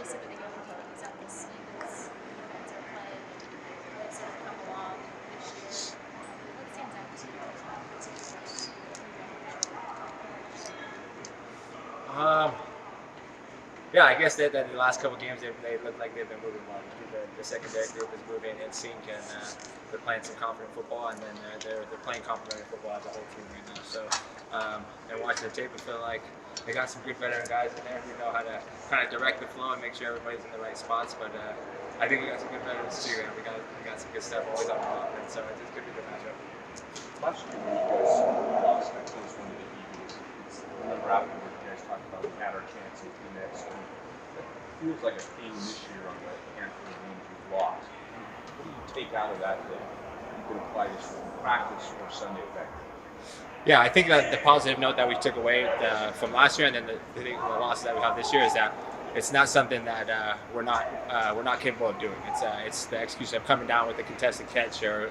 especially some of the young coaches at this Eagles defense are playing. They've sort of come along this year. What stands out to you particularly? Yeah, I guess that the last couple games they look like they've been moving well. The secondary group is moving in sync, and they're playing some confident football, and then they're playing complementary football as a whole team right now. So, and watching the tape, I feel like they got some good veteran guys in there who know how to kind of direct the flow and make sure everybody's in the right spots. But I think we got some good veterans too, and we got some good stuff always on the offense. So it's going to be a good matchup. Last year, when you guys lost that close one to the Eagles, I remember afterward you guys talked about we had our chance at the next one. It feels like a theme this year on the handful of games you've lost. What do you take out of that you can apply this practice or Sunday effectively? Yeah, I think that the positive note that we took away from last year, and then the loss that we have this year, is that it's not something that we're not capable of doing. It's the execution of coming down with a contested catch or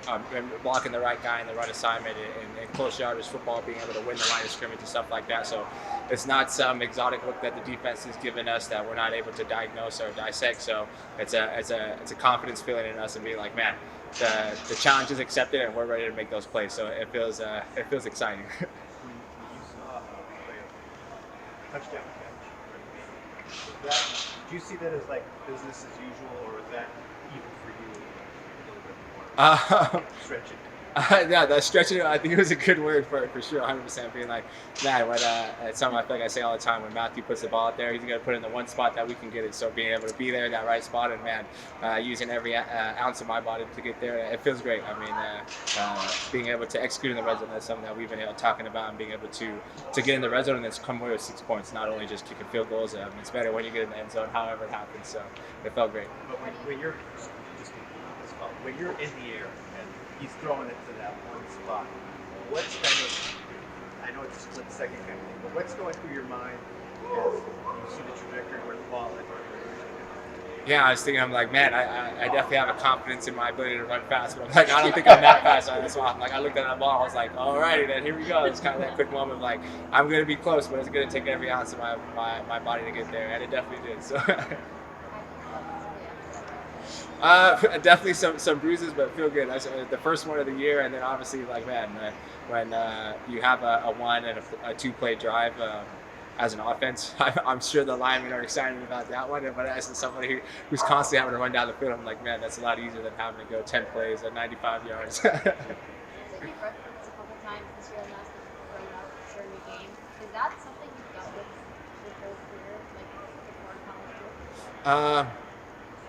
blocking the right guy in the run assignment and close yardage football, being able to win the line of scrimmage and stuff like that. So it's not some exotic look that the defense has given us that we're not able to diagnose or dissect. So it's a confidence feeling in us and being like, man, the challenge is accepted and we're ready to make those plays. So it feels exciting. When you saw a touchdown catch, do you see that as like business as usual, or is that even for you a little bit more stretching? Yeah, the stretching, I think it was a good word for it, for sure, 100%. Being like, man, it's something I feel like I say all the time. When Matthew puts the ball out there, he's going to put it in the one spot that we can get it. So being able to be there in that right spot, and man, using every ounce of my body to get there, it feels great. I mean, being able to execute in the red zone, that's something that we've been talking about, and being able to get in the red zone and then come away with 6 points, not only just kicking field goals. It's better when you get in the end zone, however it happens. So it felt great. But when you're in the air and he's throwing it to that one spot, what's kind of, I know it's a split second kind of thing, but what's going through your mind as you see the trajectory where the ball is? Yeah, I was thinking, I'm like, man, I definitely have a confidence in my ability to run fast, but I'm like, I don't think I'm that fast. That's why I'm like, I looked at that ball, I was like, alrighty then, here we go. It's kind of that quick moment of like, I'm going to be close, but it's going to take every ounce of my body to get there, and it definitely did. So. Definitely some bruises, but feel good. That's the first one of the year, and then obviously, like, man, when you have a one and a 2-play drive as an offense, I'm sure the linemen are excited about that one. But as somebody who's constantly having to run down the field, I'm like, man, that's a lot easier than having to go 10 plays at 95 yards. You've referenced a couple times this year and last week growing up during the game. Is that something you've dealt with your whole career, like before college?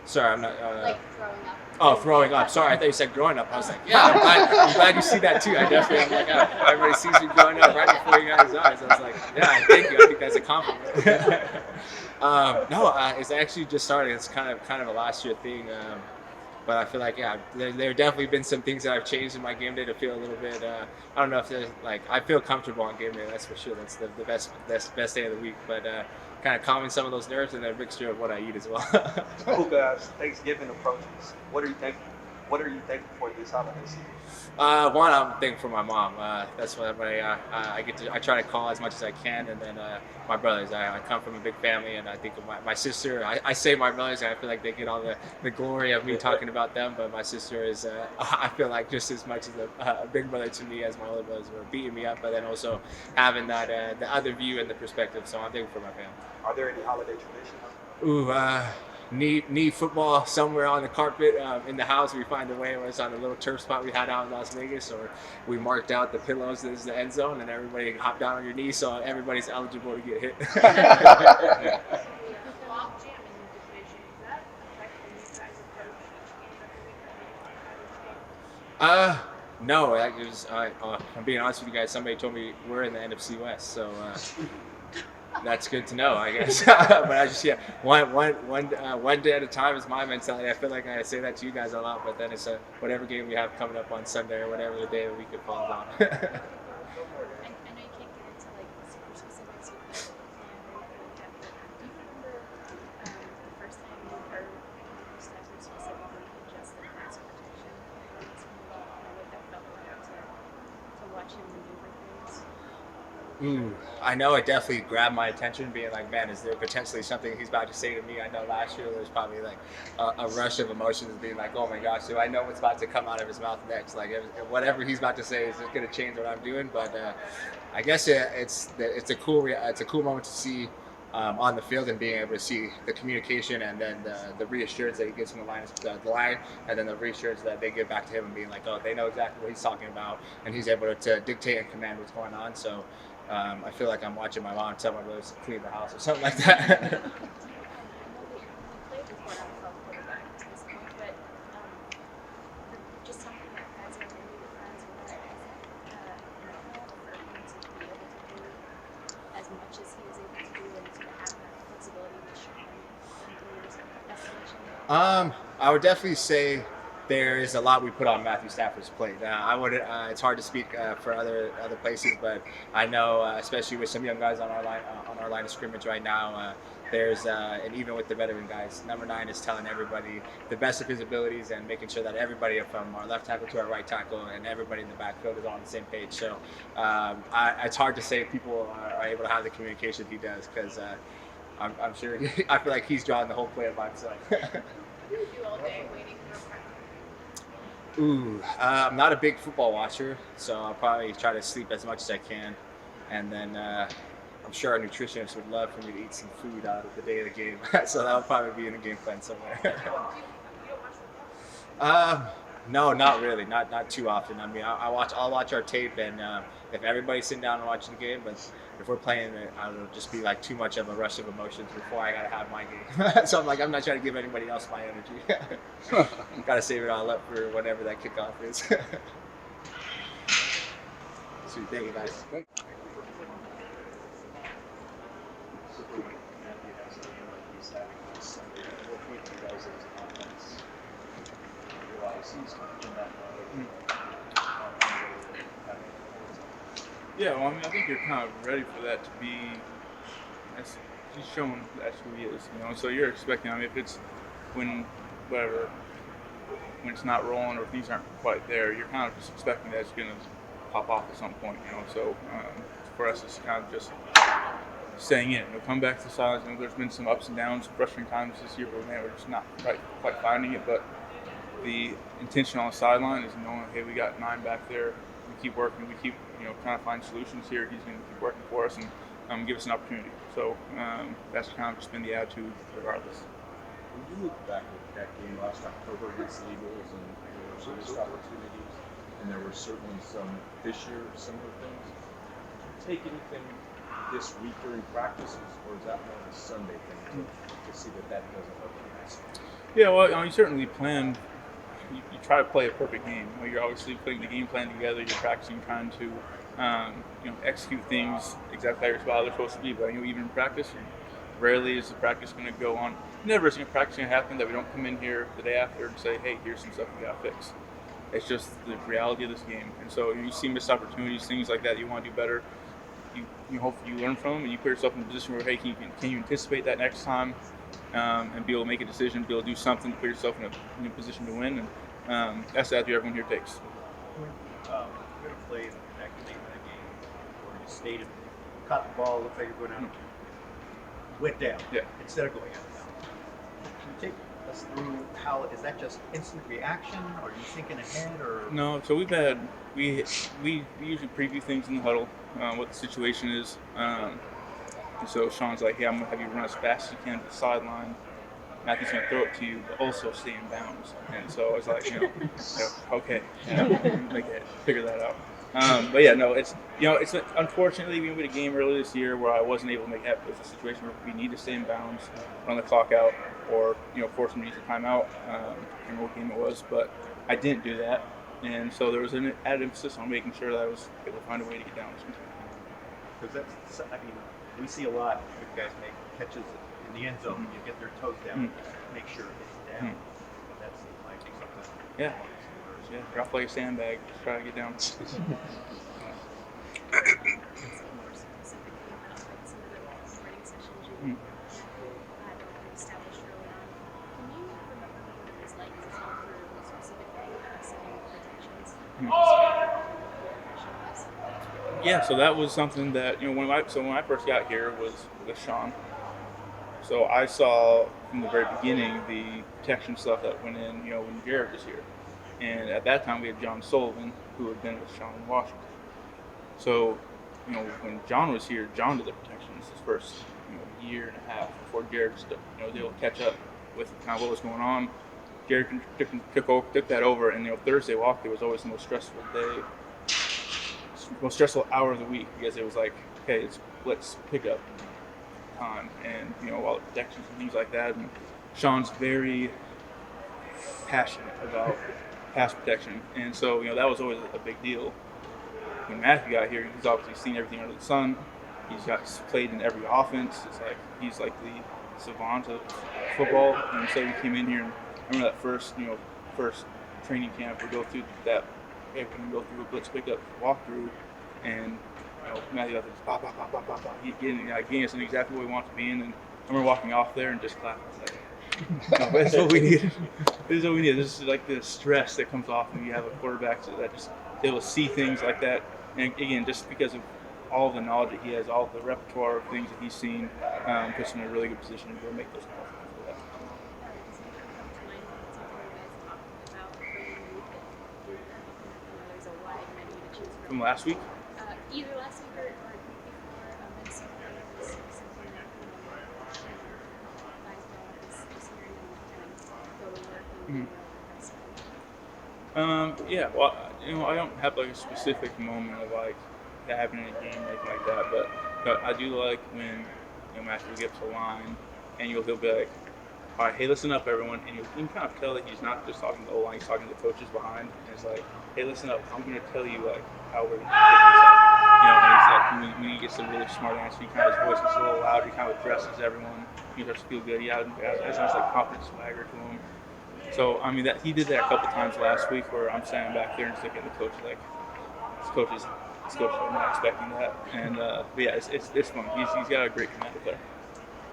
Sorry, I'm not. Like throwing up. Oh, throwing up. Sorry, I thought you said growing up. I was like, yeah, I'm glad you see that too. I definitely, I'm like, everybody sees you growing up right before you guys' eyes. I was like, yeah, thank you. I think that's a compliment. No, it's actually just started. It's kind of a last year thing. But I feel like, yeah, there definitely been some things that I've changed in my game day to feel a little bit. I don't know if there's like, I feel comfortable on game day. That's for sure. That's the best day of the week. But kind of calming some of those nerves and a mixture of what I eat as well. Puka, as Thanksgiving approaches, what are you thankful for this holiday season? One, I'm thankful for my mom. That's what I try to call as much as I can, and then my brothers. I come from a big family, and I think of my sister. I say my brothers, and I feel like they get all the glory of me talking about them. But my sister is, I feel like, just as much as a big brother to me as my older brothers were beating me up, but then also having that the other view and the perspective. So I'm thankful for my family. Are there any holiday traditions? Knee football somewhere on the carpet in the house. We find a way, whether it's on a little turf spot we had out in Las Vegas, or we marked out the pillows as the end zone, and everybody hopped down on your knee, so everybody's eligible to get hit. No, I'm being honest with you guys. Somebody told me we're in the NFC West, so. That's good to know, I guess. But I just, one day at a time is my mentality. I feel like I say that to you guys a lot, but then it's whatever game we have coming up on Sunday or whatever the day of the week it falls on. I know you can't get into like super specifics with the plan or anything like that, but do you remember the first time you heard Matthew Stafford specifically adjust the pass protection? What that felt like to watch him maneuver things? Ooh, I know it definitely grabbed my attention, being like, man, is there potentially something he's about to say to me? I know last year there was probably like a rush of emotions, being like, oh my gosh, so I know what's about to come out of his mouth next. Like whatever he's about to say is just going to change what I'm doing. But I guess it's a it's a cool moment to see on the field and being able to see the communication and then the reassurance that he gives from the line, and then the reassurance that they give back to him and being like, oh, they know exactly what he's talking about, and he's able to dictate and command what's going on. So. I feel like I'm watching my mom tell my brothers to clean the house or something like that. I know that you played with one NFL quarterback to this point, but just something that guys are maybe friends with, normal for him to be able to do as much as he is able to do and to have that flexibility with Sean and Blue's estimation? I would definitely say there is a lot we put on Matthew Stafford's plate. I would. It's hard to speak for other places, but I know, especially with some young guys on our line of scrimmage right now, there's and even with the veteran guys, number 9 is telling everybody the best of his abilities and making sure that everybody from our left tackle to our right tackle and everybody in the backfield is on the same page. So it's hard to say if people are able to have the communication he does, because I'm sure I feel like he's drawing the whole play by himself. What do you do all day waiting for a practice? Ooh, I'm not a big football watcher, so I'll probably try to sleep as much as I can, and then I'm sure our nutritionist would love for me to eat some food out of the day of the game, so that'll probably be in a game plan somewhere. You don't watch football? No, not really, not too often. I mean, I'll watch our tape, and if everybody's sitting down and watching the game, but if we're playing it, it'll just be like too much of a rush of emotions before I gotta have my game. So I'm not trying to give anybody else my energy. Gotta save it all up for whatever that kickoff is. Sweet, thank you guys. So Matthew has a game like he's having on Sunday. At what point do you guys as an offense realize he's in that mode? Yeah, well, I mean, I think you're kind of ready for that to be. He's showing that's who he is, you know. So you're expecting. I mean, if it's when it's not rolling or things aren't quite there, you're kind of just expecting that it's going to pop off at some point, you know. So for us, it's kind of just staying in. We'll come back to the sides. You know, there's been some ups and downs, frustrating times this year, but man, we're just not quite finding it. But the intention on the sideline is knowing, hey, we got 9 back there. We keep working. We keep, trying to find solutions here. He's going to keep working for us and give us an opportunity. So that's kind of just been the attitude regardless. When you look back at that game last October against the Eagles, and there were some missed opportunities, and there were certainly some this year similar things, did you take anything this week during practices, or is that more of a Sunday thing to see that doesn't look nice? Yeah, well, you certainly plan. You try to play a perfect game. You're obviously putting the game plan together. You're practicing, trying to execute things exactly how they're supposed to be. But even in practice, rarely is the practice going to go on. Never is practice going to happen that we don't come in here the day after and say, hey, here's some stuff we got to fix. It's just the reality of this game. And so you see missed opportunities, things like that you want to do better. You hopefully you learn from them and you put yourself in a position where, hey, can you anticipate that next time and be able to make a decision, be able to do something to put yourself in a position to win. And that's the attitude everyone here takes. You're going to play in that game where you stayed, caught the ball, looked like you're going down, went down instead of going out of bounds. Can you take us through how is that just instant reaction? Or are you thinking ahead? Or no? So we usually preview things in the huddle, what the situation is. And so Sean's like, hey, I'm going to have you run as fast as you can to the sideline. Matthew's going to throw it to you, but also stay in bounds. And so I was like, okay, figure that out. But yeah, no, it's unfortunately we went a game early this year where I wasn't able to make that. It's a situation where we need to stay in bounds, run the clock out, or force them to use a timeout. I can't remember what game it was, but I didn't do that, and so there was an added emphasis on making sure that I was able to find a way to get down. because we see a lot of guys make catches in the end zone. You get their toes down, make sure it's down. That's like something. Yeah, drop like a sandbag, just try to get down. More specifically about like some of the writing sessions you had established early on. Can you remember what it was like to talk through specifically setting protections? Yeah, so that was something that when I first got here was with Sean. So I saw from the very beginning the protection stuff that went in, when Jared was here. And at that time we had John Sullivan, who had been with Sean in Washington. So, when John was here, John did the protections his first, year and a half before Jared, was able to catch up with kind of what was going on. Jared took that over, and Thursday walkthrough was always the most stressful day, most stressful hour of the week, because it was like, okay, let's pick up time, and all the protections and things like that. And Sean's very passionate about pass protection, and so that was always a big deal. When Matthew got here, he's obviously seen everything under the sun. He's played in every offense. It's like he's like the savant of football. And so he came in here, and I remember that first training camp, we go through that. We go through a blitz pickup walkthrough, and Matthew got this pop. He getting us in exactly what we want to be in. And I remember walking off there and just clapping. No, that's what we need. This is what we need. This is like the stress that comes off when you have a quarterback that just able to see things like that. And again, just because of all the knowledge that he has, all the repertoire of things that he's seen, puts him in a really good position to go make those calls after that. From last week? Either last week or before Minnesota. Something that guys brought up is just hearing them kind of go to work and Yeah, well, I don't have like a specific moment of like that happening in a game, anything like that, but I do like when Matthew gets a line and he'll be like, all right, hey, listen up, everyone, and you can kind of tell that he's not just talking to the O-line, he's talking to the coaches behind, and it's like, hey, listen up, I'm going to tell you like how we're going to pick this up. And he's like, when he gets a really smart answer, his voice gets a little loud, he kind of addresses everyone, he starts to feel good, he has a nice like confident swagger to him. So, that he did that a couple times last week where I'm standing back there and just looking at the coach like, this coach is not expecting that. And, but yeah, it's fun. He's got a great command there.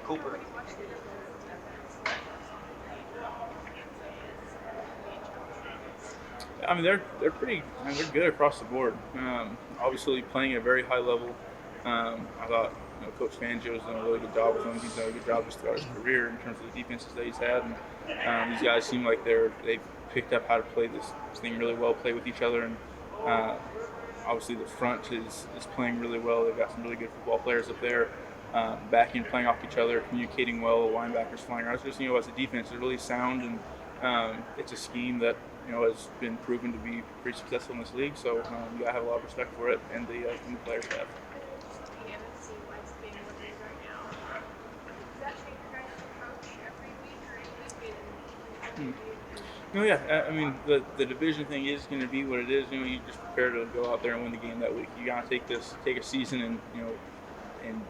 Cooper. They're pretty, they're good across the board. Obviously playing at a very high level. I thought, Coach Fangio's done a really good job with him. He's done a good job just throughout his career in terms of the defenses that he's had. And these guys seem like they've picked up how to play this thing really well, play with each other. And obviously the front is playing really well. They've got some really good football players up there. Back in playing off each other, communicating well, linebackers flying around. It's just, as a defense, it's really sound, and it's a scheme that has been proven to be pretty successful in this league. So you gotta have a lot of respect for it, and the players have. No, yeah. The division thing is going to be what it is. You just prepare to go out there and win the game that week. You got to take a season and in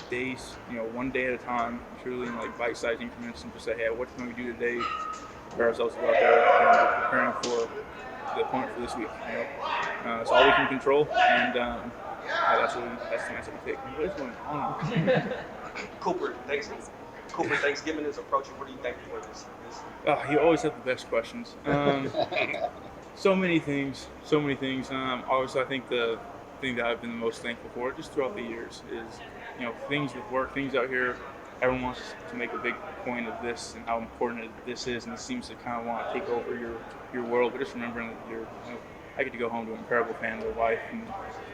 days, one day at a time, truly in like bite-sized increments, and just say, hey, what can we do today? Prepare ourselves to go out there and preparing for the opponent for this week. That's all we can control, and that's the mindset we take. What is going on? Cooper, Thanksgiving is approaching. What are you thankful for this? You always have the best questions. So many things. Obviously, I think the thing that I've been the most thankful for just throughout the years is, things with work, things out here. Everyone wants to make a big point of this and how important this is, and it seems to kind of want to take over your world. But just remembering that I get to go home to an incredible family, a wife, and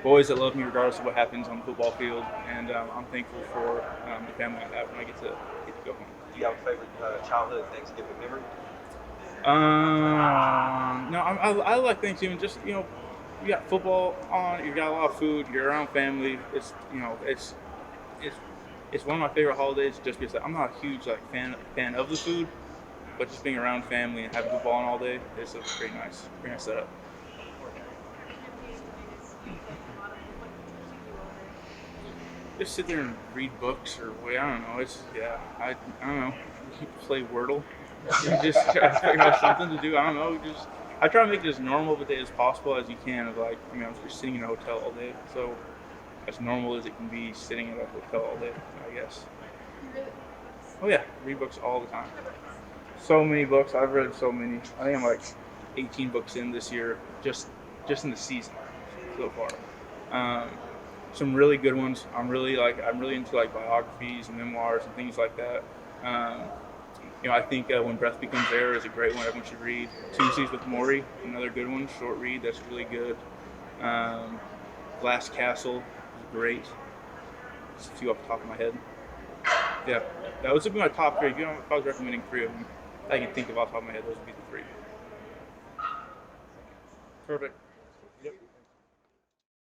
boys that love me regardless of what happens on the football field. And I'm thankful for the family I have when I get to go home. Do you have a favorite childhood Thanksgiving memory? No, I like Thanksgiving. Just you got football on, you got a lot of food, you're around family. It's it's one of my favorite holidays just because I'm not a huge fan of the food, but just being around family and having football on all day is a pretty nice setup. Just sit there and read books or I don't know. I don't know. Play Wordle. Just try to figure out something to do. I don't know. I try to make it as normal of a day as possible as you can. I'm just sitting in a hotel all day, so as normal as it can be sitting in a hotel all day, I guess. Oh yeah, read books all the time. So many books. I've read so many. I think I'm like 18 books in this year, just in the season so far. Some really good ones. I'm really into like biographies and memoirs and things like that. I think When Breath Becomes Air is a great one everyone should read. Tuesdays with Maury, another good one, short read that's really good. Glass Castle is great. Just a few off the top of my head. Yeah, that would be my top three. If I was recommending three of them, I can think of off the top of my head, those would be the three. Perfect.